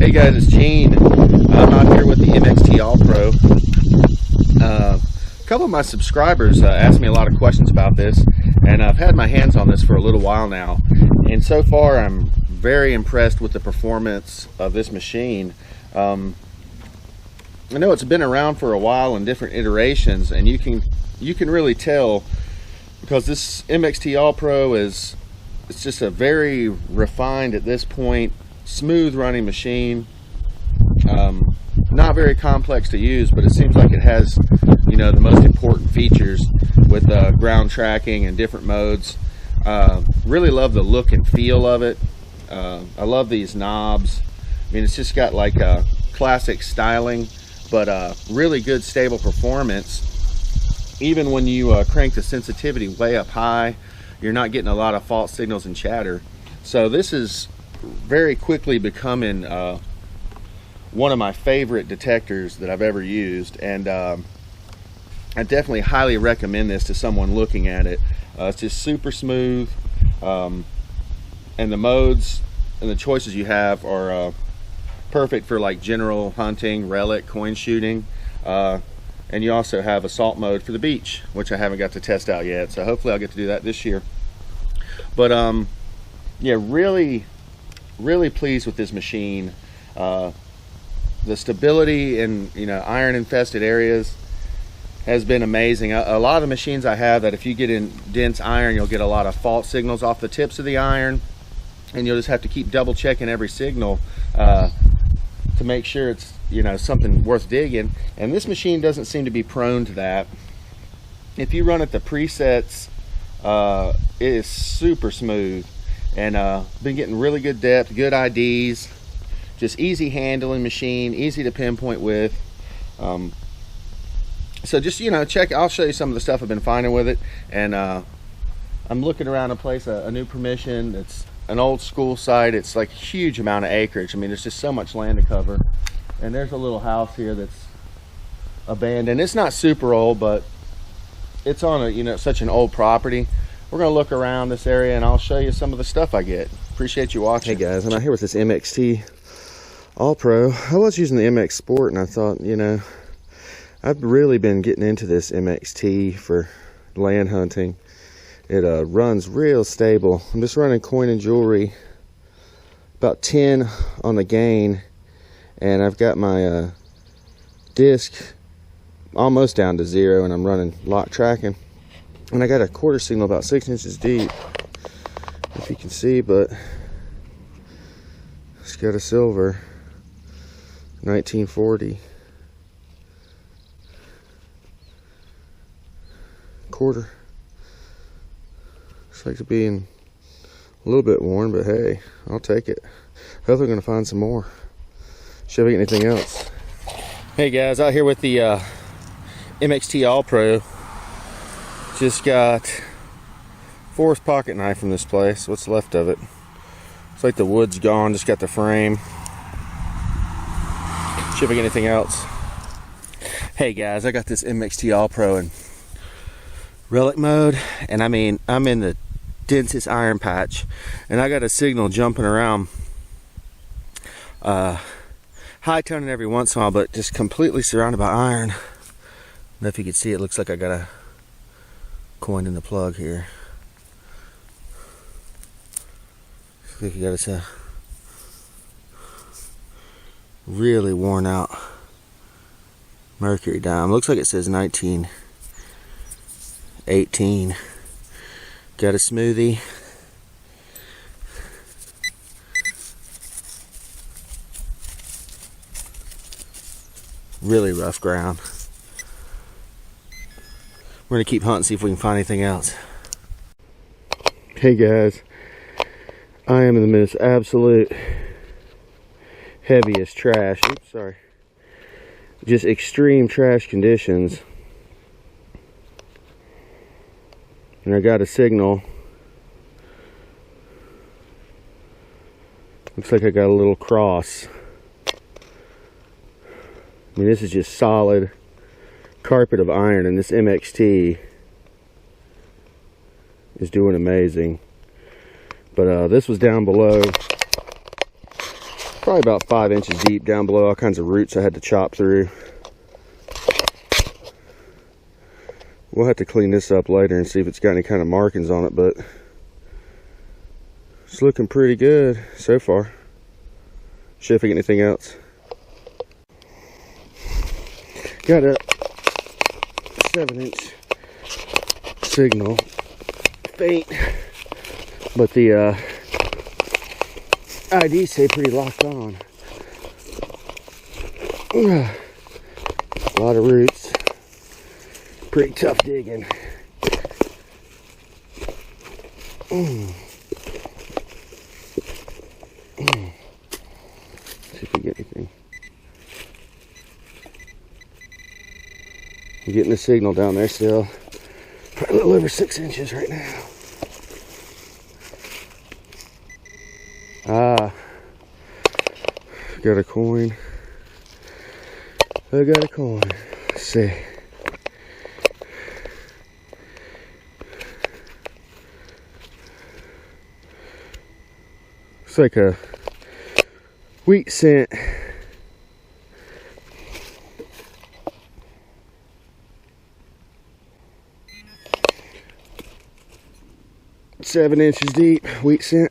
Hey guys, it's Gene. I'm out here with the MXT All Pro. A couple of my subscribers asked me a lot of questions about this, and I've had my hands on this for a little while now. And so far, I'm very impressed with the performance of this machine. I know it's been around for a while in different iterations, and you can really tell because this MXT All Pro it's just a very refined at this point, smooth running machine. Not very complex to use, but it seems like it has, you know, the most important features with ground tracking and different modes. Really love the look and feel of it. I love these knobs. I mean, it's just got like a classic styling, but really good stable performance. Even when you crank the sensitivity way up high, you're not getting a lot of false signals and chatter. So this is very quickly becoming one of my favorite detectors that I've ever used, and I definitely highly recommend this to someone looking at it. It's just super smooth, and the modes and the choices you have are perfect for like general hunting, relic, coin shooting, and you also have assault mode for the beach, which I haven't got to test out yet, so hopefully I'll get to do that this year. But yeah, really pleased with this machine. The stability in, you know, iron infested areas has been amazing. A lot of the machines I have, that if you get in dense iron, you'll get a lot of fault signals off the tips of the iron, and you'll just have to keep double checking every signal to make sure it's, you know, something worth digging. And this machine doesn't seem to be prone to that. If you run at the presets, it is super smooth, and been getting really good depth, good IDs, just easy handling machine, easy to pinpoint with. So just, you know, I'll show you some of the stuff I've been finding with it. And I'm looking around a place, a new permission. It's an old school site. It's like a huge amount of acreage. I mean, there's just so much land to cover. And there's a little house here that's abandoned. It's not super old, but it's on a, you know, such an old property. We're gonna look around this area and I'll show you some of the stuff I get. Appreciate you watching. Hey guys, I'm out here with this MXT All Pro. I was using the MX Sport, and I thought, you know, I've really been getting into this MXT for land hunting. It runs real stable. I'm just running coin and jewelry, about 10 on the gain, and I've got my disc almost down to 0, and I'm running lock tracking. And I got a quarter signal about 6 inches deep, if you can see, but it's got a silver 1940 quarter. Looks like to be in a little bit worn, but hey, I'll take it. Hopefully gonna find some more. Should we get anything else? Hey guys, out here with the MXT All Pro. Just got forest pocket knife from this place. What's left of it? It's like the wood's gone, just got the frame. See if I get anything else. Hey guys, I got this MXT All Pro in relic mode, and I mean, I'm in the densest iron patch, and I got a signal jumping around, high toning every once in a while, but just completely surrounded by iron. I don't know if you can see, it looks like I got a coin in the plug here. I think you got a really worn out mercury dime. Looks like it says 1918. Got a smoothie. Really rough ground. We're gonna keep hunting, see if we can find anything else. Hey guys, I am in the most absolute heaviest trash. Oops, sorry. Just extreme trash conditions. And I got a signal. Looks like I got a little cross. I mean, this is just solid carpet of iron, and this MXT is doing amazing. But this was down below, probably about 5 inches deep down below, all kinds of roots I had to chop through. We'll have to clean this up later and see if it's got any kind of markings on it, but it's looking pretty good so far. See if I get anything else. Got a 7-inch signal, faint, but the IDs say pretty locked on. A lot of roots, pretty tough digging. See if we get anything. I'm getting the signal down there still. Probably a little over 6 inches right now. Got a coin. I got a coin. Let's see. Looks like a wheat cent. Seven inches deep, wheat cent.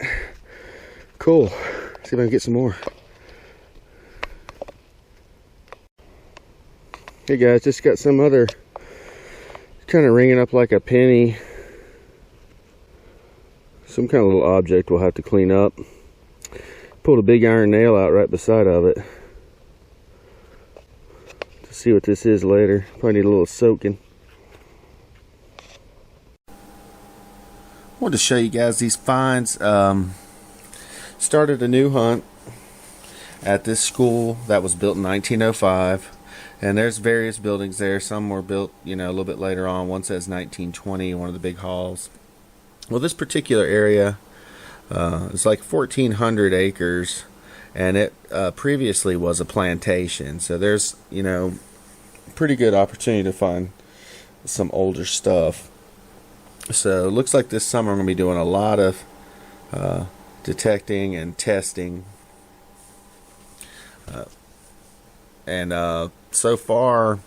Cool. See if I can get some more. Hey guys, just got some other kind of ringing up like a penny. Some kind of little object we'll have to clean up. Pulled a big iron nail out right beside of it. To see what this is later. Probably need a little soaking. I wanted to show you guys these finds. Started a new hunt at this school that was built in 1905. And there's various buildings there. Some were built, you know, a little bit later on. One says 1920, one of the big halls. Well, this particular area is like 1,400 acres, and it previously was a plantation. So there's, you know, pretty good opportunity to find some older stuff. So it looks like this summer I'm going to be doing a lot of detecting and testing. So far,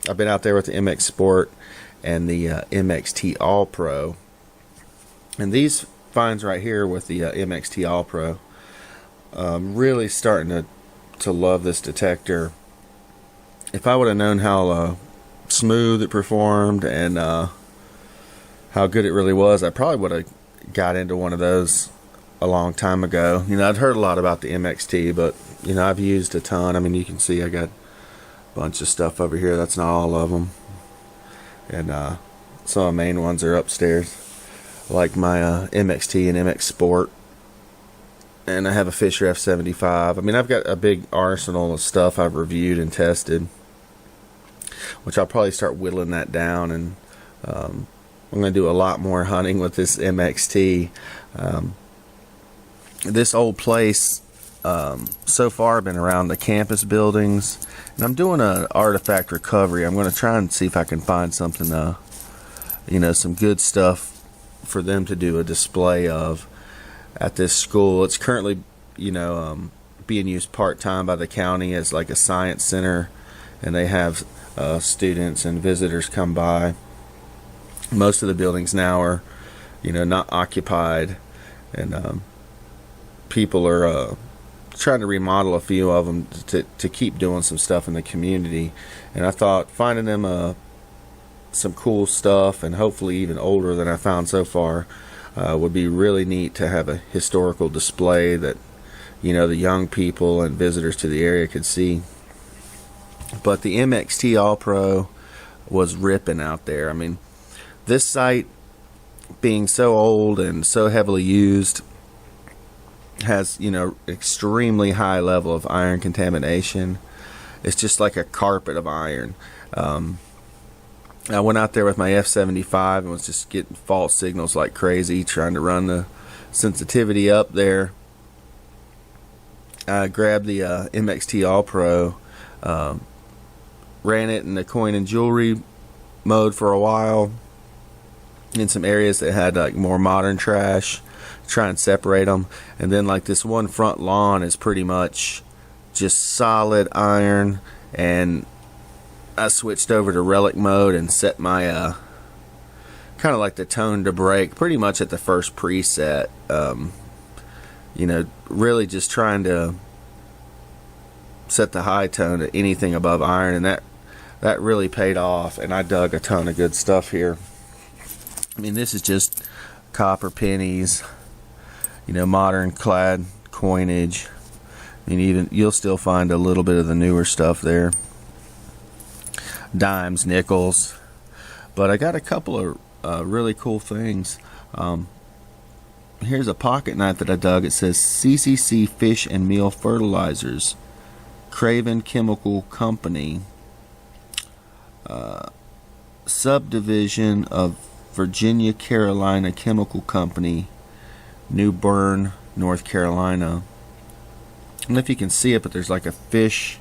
I've been out there with the MX Sport and the MXT All Pro. And these finds right here with the MXT All Pro, really starting to love this detector. If I would have known how smooth it performed and how good it really was, I probably would have got into one of those a long time ago. You know, I'd heard a lot about the MXT, but you know, I've used a ton. I mean, you can see I got a bunch of stuff over here. That's not all of them. And some of the main ones are upstairs, like my MXT and MX Sport. And I have a Fisher F75. I mean, I've got a big arsenal of stuff I've reviewed and tested, which I'll probably start whittling that down. And I'm going to do a lot more hunting with this MXT. This old place, so far I've been around the campus buildings, and I'm doing an artifact recovery. I'm going to try and see if I can find something, you know, some good stuff for them to do a display of at this school. It's currently, you know, being used part-time by the county as like a science center, and they have students and visitors come by. Most of the buildings now are, you know, not occupied, and people are trying to remodel a few of them to keep doing some stuff in the community. And I thought finding them some cool stuff, and hopefully even older than I found so far, would be really neat to have a historical display that, you know, the young people and visitors to the area could see. But the MXT All Pro was ripping out there. I mean, this site, being so old and so heavily used, has, you know, extremely high level of iron contamination. It's just like a carpet of iron. I went out there with my F75 and was just getting false signals like crazy, trying to run the sensitivity up there. I grabbed the MXT All Pro, ran it in the coin and jewelry mode for a while, in some areas that had like more modern trash, try and separate them. And then like this one front lawn is pretty much just solid iron, and I switched over to relic mode and set my kind of like the tone to break pretty much at the first preset. You know, really just trying to set the high tone to anything above iron, and that really paid off, and I dug a ton of good stuff here. I mean, this is just copper pennies, you know, modern clad coinage. I mean, even you'll still find a little bit of the newer stuff there. Dimes, nickels. But I got a couple of really cool things. Here's a pocket knife that I dug. It says CCC Fish and Meal Fertilizers, Craven Chemical Company, subdivision of Virginia Carolina Chemical Company, New Bern, North Carolina. I don't know if you can see it, but there's like a fish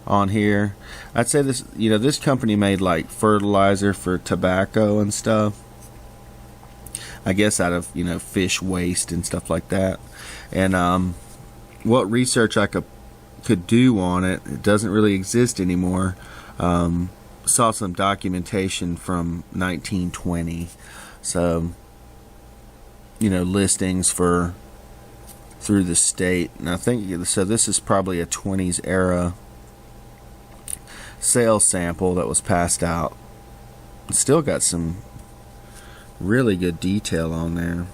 on here. I'd say this, you know, this company made like fertilizer for tobacco and stuff, I guess out of, you know, fish waste and stuff like that. And what research I could do on it, it doesn't really exist anymore. Saw some documentation from 1920, so, you know, listings for through the state, and I think so. This is probably a 20s era sales sample that was passed out. It's still got some really good detail on there.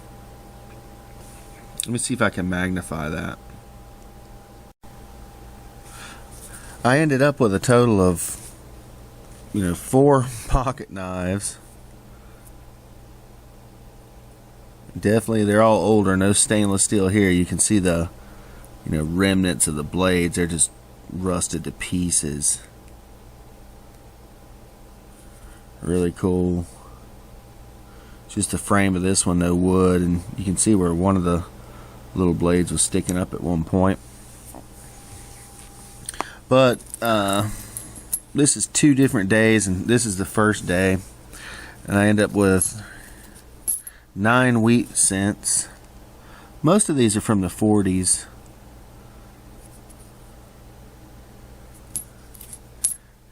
Let me see if I can magnify that. I ended up with a total of, you know, 4 pocket knives. Definitely, they're all older. No stainless steel here. You can see the, you know, remnants of the blades. They're just rusted to pieces. Really cool. Just the frame of this one, no wood, and you can see where one of the little blades was sticking up at one point. But this is 2 different days, and this is the first day, and I end up with 9 wheat cents. Most of these are from the 40s.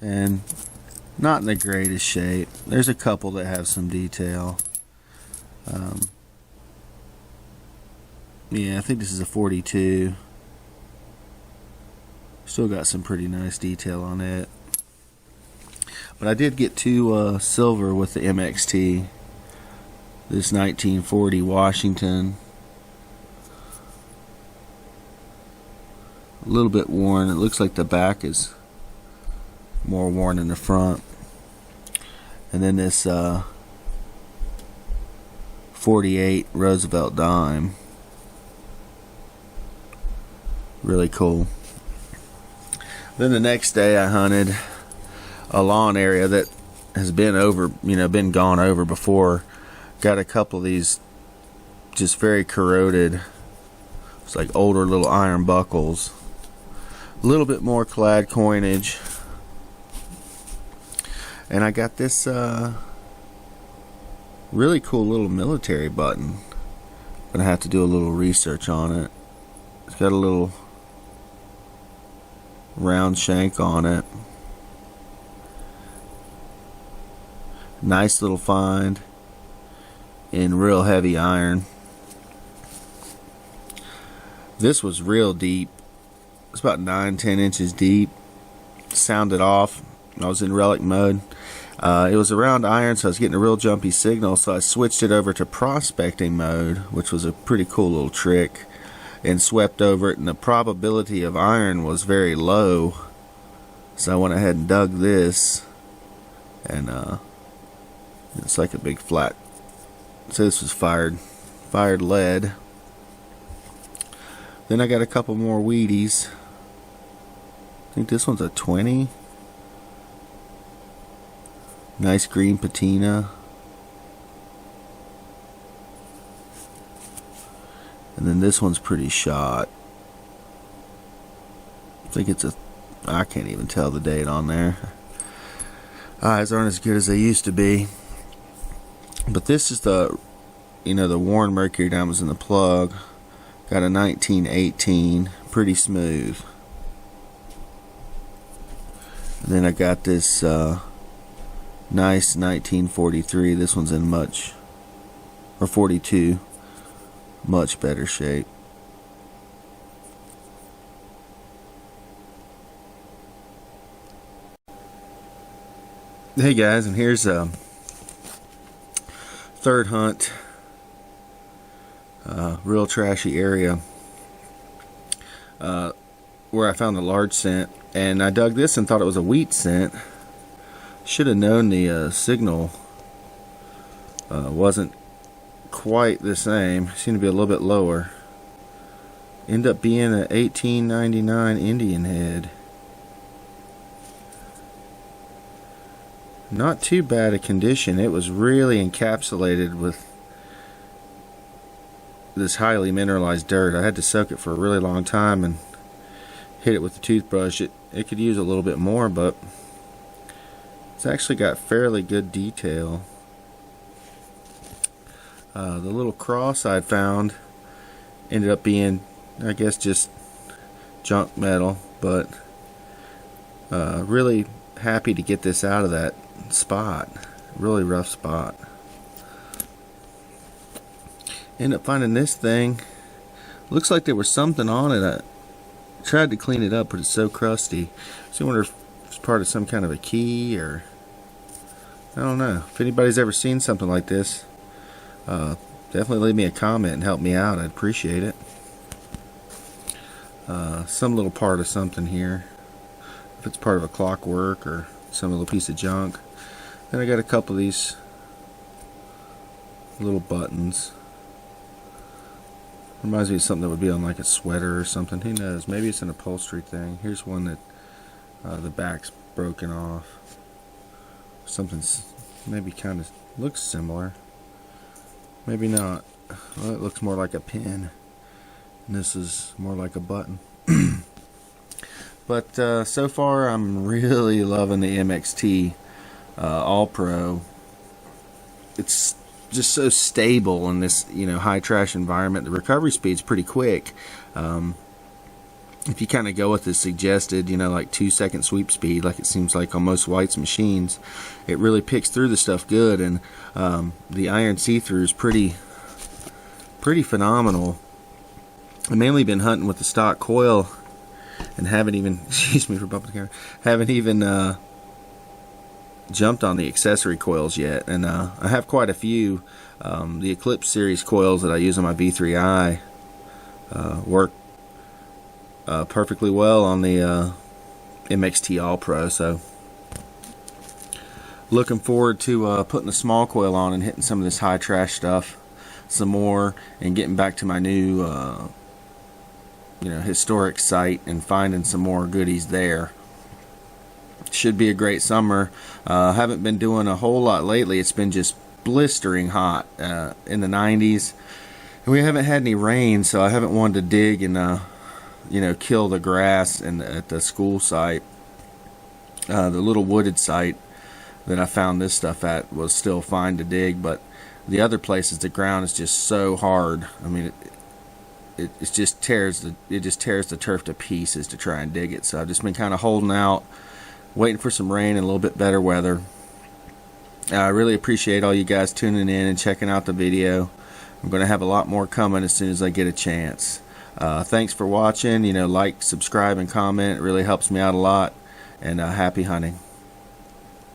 And not in the greatest shape. There's a couple that have some detail. Yeah, I think this is a 42. Still got some pretty nice detail on it. But I did get 2 silver with the MXT. This 1940 Washington. A little bit worn. It looks like the back is more worn than the front. And then this 48 Roosevelt dime. Really cool. Then the next day I hunted a lawn area that has been been gone over before. Got a couple of these just very corroded. It's like older little iron buckles. A little bit more clad coinage. And I got this really cool little military button. I'm gonna have to do a little research on it. It's got a little round shank on it. Nice little find in real heavy iron. This was real deep. It's about 9-10 inches deep. Sounded off. I was in relic mode. It was around iron, so I was getting a real jumpy signal, so I switched it over to prospecting mode, which was a pretty cool little trick, and swept over it, and the probability of iron was very low, so I went ahead and dug this, and it's like a big flat. So this was fired lead. Then I got a couple more Wheaties. I think this one's a 20. Nice green patina. And then this one's pretty shot. I think it's I can't even tell the date on there. Eyes aren't as good as they used to be. But this is the, the worn mercury diamonds in the plug. Got a 1918, pretty smooth. And then I got this nice 1943. This one's in or 42, much better shape. Hey guys, and here's a third hunt, real trashy area where I found the large scent, and I dug this and thought it was a wheat scent. Should have known the signal wasn't quite the same. Seemed to be a little bit lower. End up being an 1899 Indian head. Not too bad a condition. It was really encapsulated with this highly mineralized dirt. I had to soak it for a really long time and hit it with the toothbrush. It could use a little bit more, but it's actually got fairly good detail. The little cross I found ended up being, I guess, just junk metal, but really happy to get this out of that spot. Really rough spot. End up finding this thing. Looks like there was something on it. I tried to clean it up, but it's so crusty. So I wonder if it's part of some kind of a key, or I don't know. If anybody's ever seen something like this, definitely leave me a comment and help me out. I'd appreciate it. Some little part of something here. If it's part of a clockwork or some little piece of junk. Then I got a couple of these little buttons. Reminds me of something that would be on like a sweater or something. Who knows? Maybe it's an upholstery thing. Here's one that the back's broken off. Something's maybe kind of looks similar. Maybe not. Well, it looks more like a pin. And this is more like a button. But so far I'm really loving the MXT All Pro. It's just so stable in this high trash environment. The recovery speed's pretty quick. If you kind of go with the suggested like 2-second sweep speed, like it seems like on most White's machines, it really picks through the stuff good. And the iron see-through is pretty phenomenal. I've mainly been hunting with the stock coil and haven't even excuse me for bumping the camera, haven't even jumped on the accessory coils yet. And I have quite a few. The Eclipse series coils that I use on my V3i work perfectly well on the MXT All Pro. So looking forward to putting the small coil on and hitting some of this high trash stuff some more, and getting back to my new historic site and finding some more goodies there. Should be a great summer. Haven't been doing a whole lot lately. It's been just blistering hot in the 90s, and we haven't had any rain, so I haven't wanted to dig and kill the grass at the school site. The little wooded site that I found this stuff at was still fine to dig, but the other places the ground is just so hard. I mean, it just tears the turf to pieces to try and dig it. So I've just been kind of holding out, waiting for some rain and a little bit better weather. I really appreciate all you guys tuning in and checking out the video. I'm going to have a lot more coming as soon as I get a chance. Thanks for watching. Like, subscribe, and comment. It really helps me out a lot. And happy hunting.